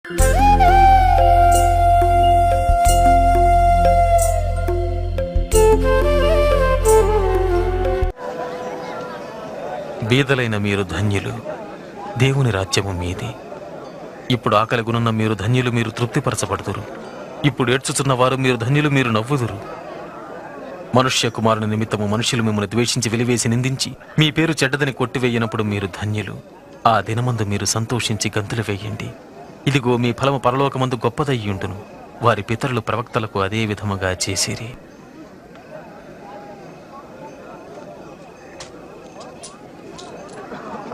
బీదలైన మీరు ధన్యులు, దేవుని రాజ్యము మీది. ఇప్పుడు ఆకలి గునున్న మీరు ధన్యులు, మీరు తృప్తిపరచబడుదురు. ఇప్పుడు ఏడ్చుచున్న వారు మీరు ధన్యులు, మీరు నవ్వుదురు. మనుష్య కుమారుని నిమిత్తము మనుషులు మిమ్మల్ని ద్వేషించి వెలివేసి నిందించి మీ పేరు చెడ్డదని కొట్టివేయనప్పుడు మీరు ధన్యులు. ఆ దినమందు మీరు సంతోషించి గంతులు వేయండి. ఇదిగో మీ ఫలము పరలోకమందు గొప్పదయ్యుండును. వారి పితరులు ప్రవక్తలకు అదే విధముగా చేసిరి.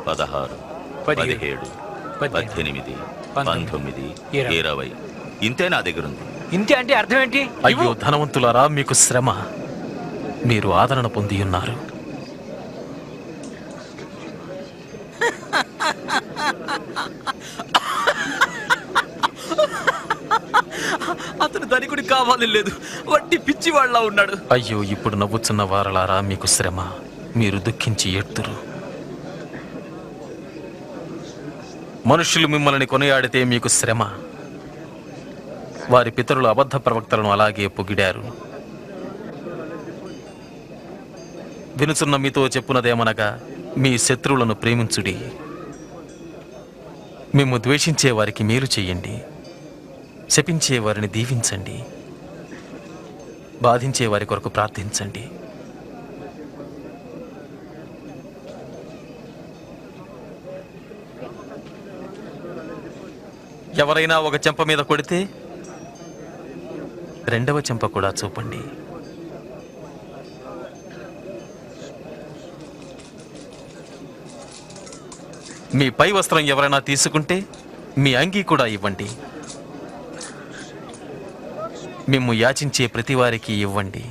పదహారు, 17, 18, 19, 20 ఇంతే నా దగ్గరుంది. ఇంతే అంటే అర్థం ఏంటి? అయ్యో ధనవంతులారా, మీకు శ్రమ, మీరు ఆదరణ పొంది ఉన్నారు. అతను ధనికుడి కావాలి లేదు, వట్టి పిచ్చివాళ్ళ ఉన్నాడు. అయ్యో ఇప్పుడు నవ్వుచున్న వారలారా, మీకు శ్రమ, మీరు దుఃఖించి ఏడ్తురు. మనుష్యులు మిమ్మల్ని కొనియాడితే మీకు శ్రమ. వారి పితరులు అబద్ధ ప్రవక్తలను అలాగే పొగిడారు. వినుచున్న మీతో చెప్పునదేమనగా, మీ శత్రువులను ప్రేమించుడి, మిమ్ము ద్వేషించే వారికి మేలు చెయ్యండి, శపించే వారిని దీవించండి, బాధించే వారి కొరకు ప్రార్థించండి. ఎవరైనా ఒక చెంప మీద కొడితే రెండవ చెంప కూడా చూపండి. మీ పై వస్త్రం ఎవరైనా తీసుకుంటే మీ అంగీ కూడా ఇవ్వండి. మిమ్ము యాచించే ప్రతి వారికి ఇవ్వండి.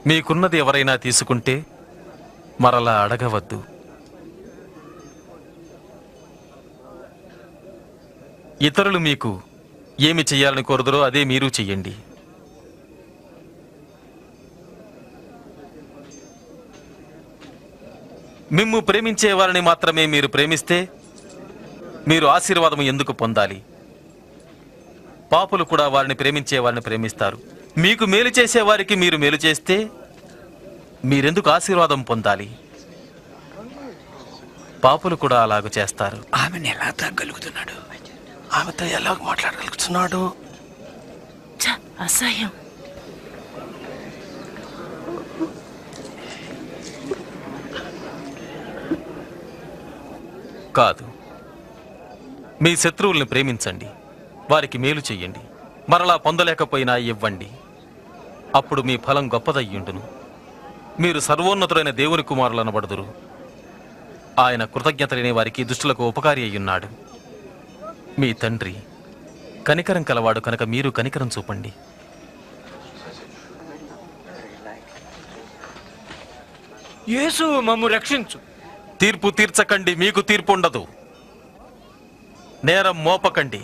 మీకున్నది ఎవరైనా తీసుకుంటే మరలా అడగవద్దు. ఇతరులు మీకు ఏమి చెయ్యాలని కోరుదరో అదే మీరు చెయ్యండి. మిమ్ము ప్రేమించే వారిని మాత్రమే మీరు ప్రేమిస్తే మీరు ఆశీర్వాదం ఎందుకు పొందాలి? పాపులు కూడా వారిని ప్రేమించే వారిని ప్రేమిస్తారు. మీకు మేలు చేసే వారికి మీరు మేలు చేస్తే మీరెందుకు ఆశీర్వాదం పొందాలి? పాపులు కూడా అలాగ చేస్తారు. ఆమెను ఎలా తగ్గలుగుతున్నాడు? ఆమెతో ఎలా మాట్లాడగలుగుతున్నాడు? అసహ్యం. కాదు, మీ శత్రువుల్ని ప్రేమించండి, వారికి మేలు చెయ్యండి, మరలా పొందలేకపోయినా ఇవ్వండి. అప్పుడు మీ ఫలం గొప్పదయ్యుండును. మీరు సర్వోన్నతుడైన దేవుని కుమారులు అనబడుదురు. ఆయన కృతజ్ఞత లేని వారికి దుష్టులకు ఉపకారి అయ్యున్నాడు. మీ తండ్రి కనికరం కలవాడు కనుక మీరు కనికరం చూపండి. యేసు మమ్ము రక్షించు. తీర్పు తీర్చకండి, మీకు తీర్పు ఉండదు. నేరం మోపకండి,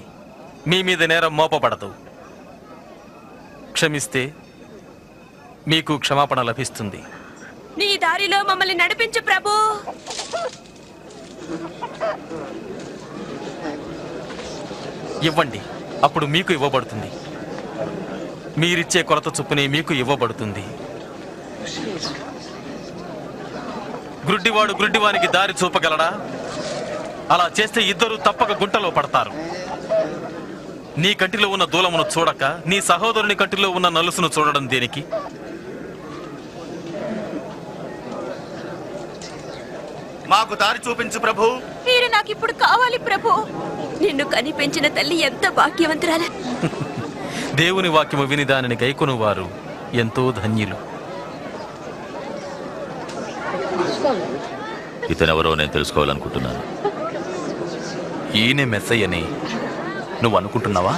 మీ మీద నేరం మోపబడదు. క్షమిస్తే మీకు క్షమాపణ లభిస్తుంది. నీ దారిలో మమ్మల్ని నడిపించు ప్రభు. ఇవ్వండి, అప్పుడు మీకు ఇవ్వబడుతుంది. మీరిచ్చే కొరత చొప్పునే మీకు ఇవ్వబడుతుంది. గ్రుడ్డివాడు గ్రుడ్డివానికి దారి చూపగలడా? అలా చేస్తే ఇద్దరు తప్పక గుంటలో పడతారు. నీ కంటిలో ఉన్న దూలమును చూడక నీ సహోదరుని కంటిలో ఉన్న నలుసును చూడడం దేనికి? మాకు దారి చూపించు ప్రభు. మీరు నాకు ఇప్పుడు కావాలి ప్రభు. నిన్ను కనిపెంచిన తల్లి ఎంత భాగ్యవంతురాలు. దేవుని వాక్యము విని దానిని గైకొను వారు ఎంతో ధన్యులు. ఇతనెవరో నేను తెలుసుకోవాలనుకుంటున్నాను. ఈయనే మెస్సయ్యని నువ్వు అనుకుంటున్నావా?